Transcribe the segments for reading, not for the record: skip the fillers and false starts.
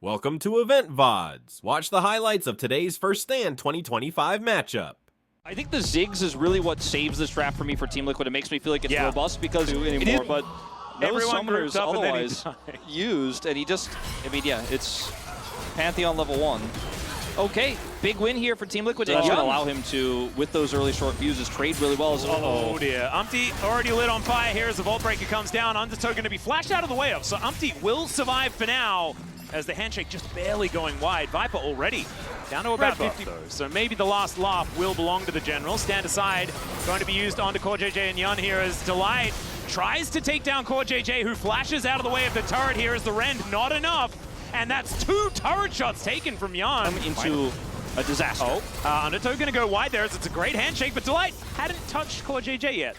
Welcome to Loleventvods. Watch the highlights of today's First Stand 2025 matchup. I think the Ziggs is really what saves this draft for me for Team Liquid. It makes me feel like it's robust because anymore, but no summoners otherwise used, and he just, I mean, yeah, it's Pantheon level 1. Okay, big win here for Team Liquid. That's going to allow him to, with those early short fuses, trade really well. Oh dear, Umpty already lit on fire here as the Vault Breaker comes down. Undertow going to be flashed out of the way of, so Umpty will survive for now as the handshake just barely going wide. Viper already down to about 50 though, so maybe the last laugh will belong to the General. Stand aside, going to be used onto CoreJJ and Yun here as Delight tries to take down CoreJJ, who flashes out of the way of the turret here as the Rend, not enough. And that's 2 turret shots taken from Yun. Into a disaster. Undertow going to go wide there as it's a great handshake, but Delight hadn't touched CoreJJ yet.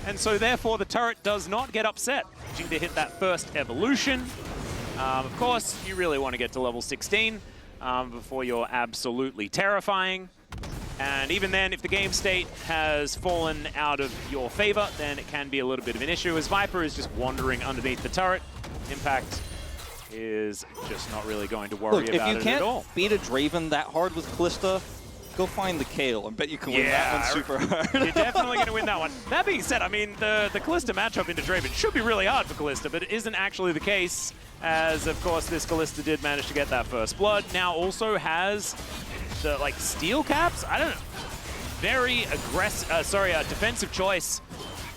And so therefore the turret does not get upset. Managing to hit that first evolution. Of course, you really want to get to level 16 before you're absolutely terrifying. And even then, if the game state has fallen out of your favor, then it can be a little bit of an issue, as Viper is just wandering underneath the turret. Impact is just not really going to worry about it at all. If you can't beat a Draven that hard with Kalista, go find the Kale. I bet you can win that one super hard. You're definitely going to win that one. That being said, I mean, the Kalista matchup into Draven should be really hard for Kalista, but it isn't actually the case, as of course this Kalista did manage to get that first blood. Now also has the steel caps. I don't know. Very aggressive, defensive choice.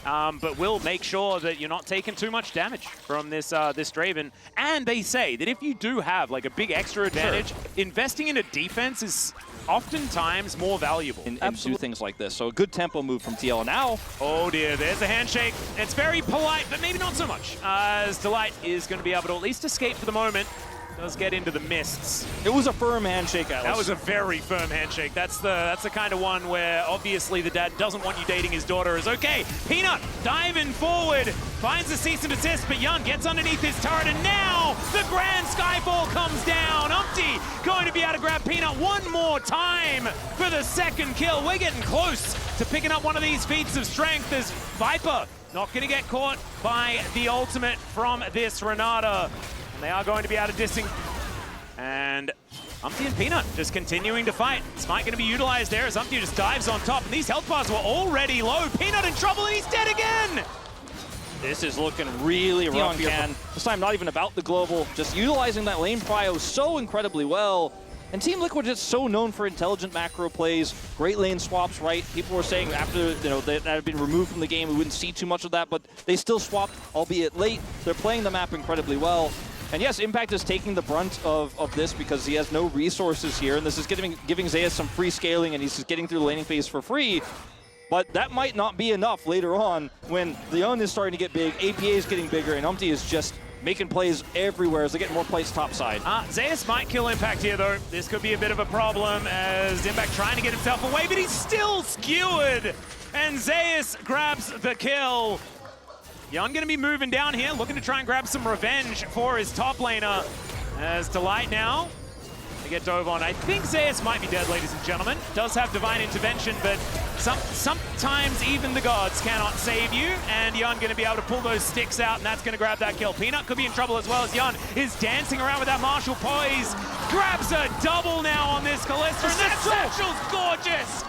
But will make sure that you're not taking too much damage from this this Draven. And they say that if you do have a big extra advantage, investing in a defense is oftentimes more valuable. And do things like this. So a good tempo move from TL now. Oh dear, there's a handshake. It's very polite, but maybe not so much, as Delight is going to be able to at least escape for the moment. Does get into the mists. It was a firm handshake, Alice. That was a very firm handshake. That's the kind of one where obviously the dad doesn't want you dating his daughter. Is okay. Peanut diving forward, finds the cease and desist, but Yun gets underneath his turret, and now the grand skyfall comes down. Umpty going to be able to grab Peanut one more time for the second kill. We're getting close to picking up one of these feats of strength, as Viper not going to get caught by the ultimate from this Renata. And they are going to be out of dissing. And Umpty and Peanut just continuing to fight. Smite going to be utilized there as Umpty just dives on top. And these health bars were already low. Peanut in trouble, and he's dead again! This is looking really rough here. This time not even about the global, just utilizing that lane prio so incredibly well. And Team Liquid is so known for intelligent macro plays, great lane swaps, right? People were saying after that had been removed from the game, we wouldn't see too much of that, but they still swapped, albeit late. They're playing the map incredibly well. And yes, Impact is taking the brunt of this because he has no resources here, and this is giving Zeus some free scaling, and he's just getting through the laning phase for free. But that might not be enough later on when Leon is starting to get big, APA is getting bigger, and Umpty is just making plays everywhere as they get more plays topside. Zeus might kill Impact here, though. This could be a bit of a problem as Impact trying to get himself away, but he's still skewered. And Zeus grabs the kill. Yun going to be moving down here, looking to try and grab some revenge for his top laner. As Delight now, they get dove on. I think Zeus might be dead, ladies and gentlemen. Does have divine intervention, but sometimes even the gods cannot save you. And Yun going to be able to pull those sticks out, and that's going to grab that kill. Peanut could be in trouble as well, as Yun is dancing around with that martial poise. Grabs a double now on this Kalista, and that satchel's gorgeous!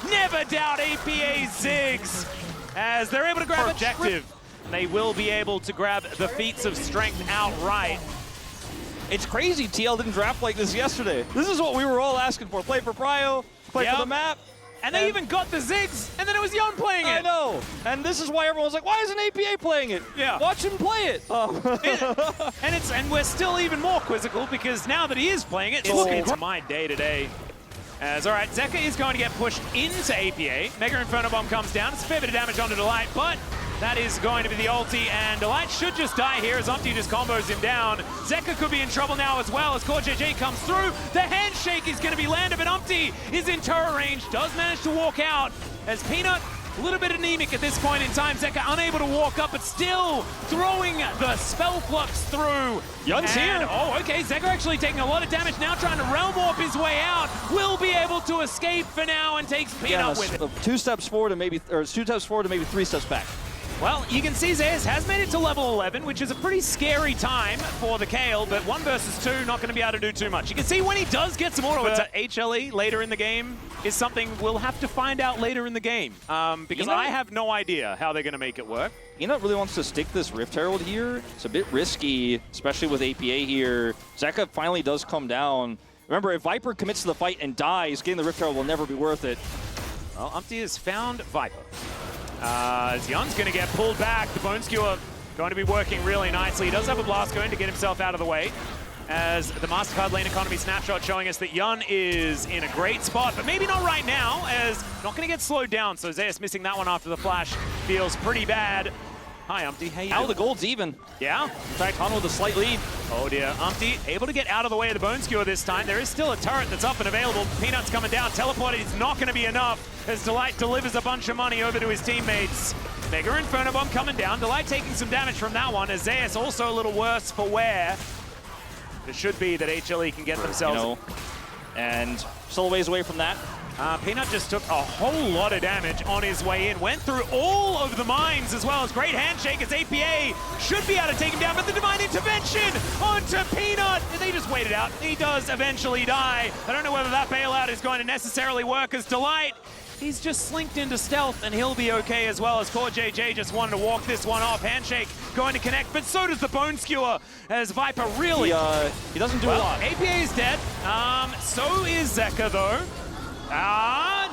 Never doubt APA's Ziggs, as they're able to grab objective. They will be able to grab the feats of strength outright. It's crazy TL didn't draft like this yesterday. This is what we were all asking for. Play for Prio, play for the map. And they even got the Ziggs, and then it was Yun playing it. I know. And this is why everyone's like, why isn't APA playing it? Yeah. Watch him play it. And we're still even more quizzical because now that he is playing it, it's looking to my day-to-day. As, all right, Zeka is going to get pushed into APA. Mega Inferno Bomb comes down. It's a fair bit of damage onto Delight, but that is going to be the ulti, and Delight should just die here as Umpty just combos him down. Zeka could be in trouble now as well as CoreJJ comes through. The handshake is going to be landed, but Umpty is in turret range, does manage to walk out as Peanut, a little bit anemic at this point in time. Zeka unable to walk up, but still throwing the spell flux through. Yun's here. Oh, okay, Zeka actually taking a lot of damage now, trying to realm warp his way out. Will be able to escape for now and takes Peanut with it. 2 steps forward and maybe 3 steps back. Well, you can see Zeus has made it to level 11, which is a pretty scary time for the Kale, but 1 versus 2, not going to be able to do too much. You can see when he does get some auto, but HLE later in the game is something we'll have to find out later in the game, because I have no idea how they're going to make it work. Peanut really wants to stick this Rift Herald here. It's a bit risky, especially with APA here. Zeka finally does come down. Remember, if Viper commits to the fight and dies, getting the Rift Herald will never be worth it. Well, Umpty has found Viper. Zion's going to get pulled back. The Bone Skewer going to be working really nicely. He does have a blast going to get himself out of the way, as the MasterCard lane economy snapshot showing us that Yun is in a great spot, but maybe not right now, as not going to get slowed down. So Zeus missing that one after the flash feels pretty bad. Hi, Umpty. How you doing? The gold's even. Yeah? In fact, Hanwha with a slight lead. Oh dear. Umpty able to get out of the way of the Bone Skewer this time. There is still a turret that's up and available. Peanut's coming down. Teleported is not going to be enough, as Delight delivers a bunch of money over to his teammates. Mega Inferno Bomb coming down. Delight taking some damage from that one, as Zeus also a little worse for wear. It should be that HLE can get themselves... and still a ways away from that. Peanut just took a whole lot of damage on his way in. Went through all of the mines as well. As great handshake as APA should be able to take him down, but the divine intervention onto Peanut. They just waited out. He does eventually die. I don't know whether that bailout is going to necessarily work, as Delight, he's just slinked into stealth, and he'll be okay as well, as Core JJ just wanted to walk this one off. Handshake going to connect, but so does the Bone Skewer, as Viper really... He doesn't do a lot. APA is dead. So is Zeka, though.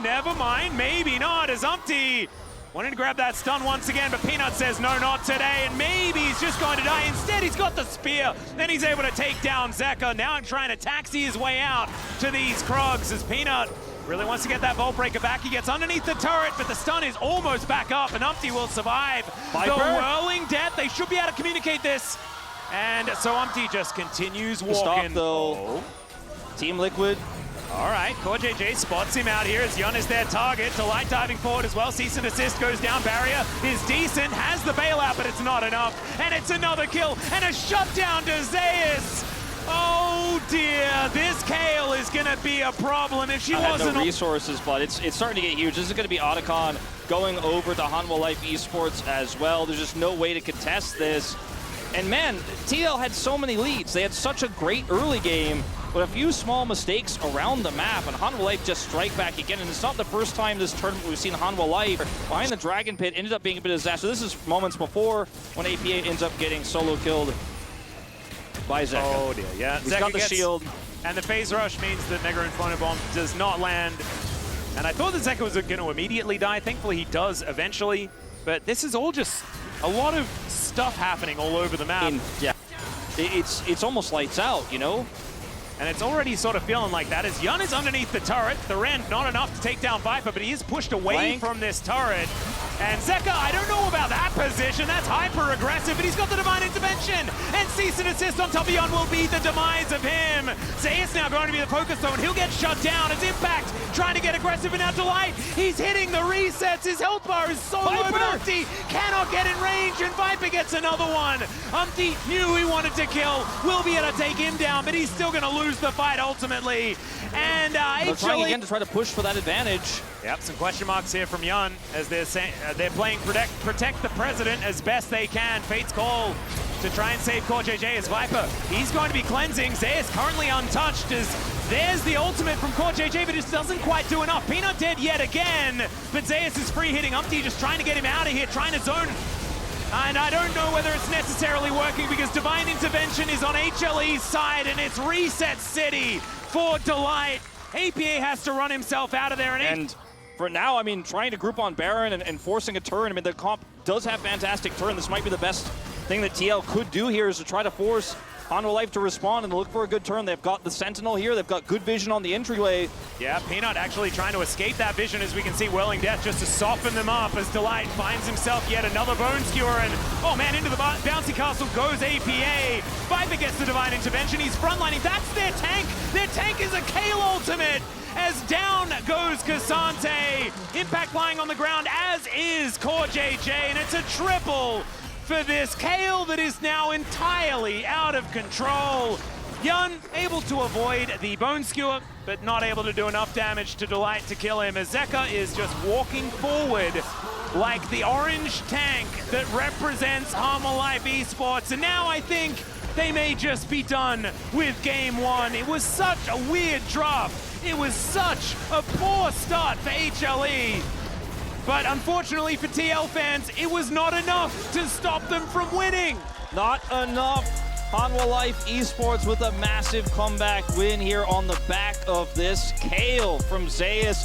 Never mind. Maybe not, as Umpty wanted to grab that stun once again, but Peanut says no, not today, and maybe he's just going to die. Instead, he's got the spear. Then he's able to take down Zeka. Now I'm trying to taxi his way out to these Krogs, as Peanut really wants to get that Vault Breaker back. He gets underneath the turret, but the stun is almost back up, and Umpty will survive Viper. the whirling death. They should be able to communicate this. And so Umpty just continues walking. Stop, though. Team Liquid. All right, Core JJ spots him out here as Yun is their target. Delight diving forward as well. Cease and assist goes down. Barrier is decent. Has the bailout, but it's not enough. And it's another kill and a shutdown to Zeus. Oh dear, this Kale is going to be a problem if she wasn't... no resources, but it's starting to get huge. This is going to be Otacon going over to Hanwha Life Esports as well. There's just no way to contest this. And man, TL had so many leads. They had such a great early game, but a few small mistakes around the map, and Hanwha Life just strike back again. And it's not the first time this tournament we've seen Hanwha Life behind the Dragon Pit ended up being a bit of a disaster. This is moments before when APA ends up getting solo killed by Zeka. Oh dear, yeah. He's got the shield. And the phase rush means that Mega Inferno Bomb does not land. And I thought that Zeka was going to immediately die. Thankfully, he does eventually. But this is all just a lot of stuff happening all over the map. Yeah, it's almost lights out, you know? And it's already sort of feeling like that, as Yun is underneath the turret. The Rend, not enough to take down Viper, but he is pushed away from this turret. And Zeka, I don't know about that position. That's hyper-aggressive, but he's got the Divine Intervention. And Cease and Assist on top of Yun will be the demise of him. Zeus now going to be the focus zone. He'll get shut down as Impact trying to get aggressive, and now Delight. He's hitting the resets. His health bar is so low, but Umpty cannot get in range, and Viper gets another one. Umpty knew he wanted to kill. Will be able to take him down, but he's still going to lose the fight ultimately. And HLE trying again to try to push for that advantage. Yep, some question marks here from Yun as they're saying they're playing protect the president as best they can. Fate's call to try and save Core JJ as Viper. He's going to be cleansing. Zeus currently untouched as there's the ultimate from Core JJ, but it doesn't quite do enough. Peanut dead yet again, but Zeus is free hitting Umpty, just trying to get him out of here, trying to zone. And I don't know whether it's necessarily working because Divine Intervention is on HLE's side and it's Reset City for Delight. APA has to run himself out of there. And for now, I mean, trying to group on Baron and forcing a turn. I mean, the comp does have fantastic turn. This might be the best thing that TL could do here is to try to force Hanwha Life to respond and look for a good turn. They've got the Sentinel here. They've got good vision on the entryway. Yeah, Peanut actually trying to escape that vision, as we can see Whirling Death just to soften them up as Delight finds himself yet another Bone Skewer. And, oh man, into the bouncy castle goes APA. Viper gets the Divine Intervention. He's frontlining. That's their tank. Their tank is a Kale ultimate. As down goes Cassante. Impact lying on the ground, as is Core JJ. And it's a triple for this Kale that is now entirely out of control. Yun able to avoid the Bone Skewer, but not able to do enough damage to Delight to kill him, as Zeka is just walking forward like the orange tank that represents Hanwha Life Esports. And now I think they may just be done with game one. It was such a weird draft. It was such a poor start for HLE. But unfortunately for TL fans, it was not enough to stop them from winning. Not enough. Hanwha Life Esports with a massive comeback win here on the back of this. Kale from Zeus.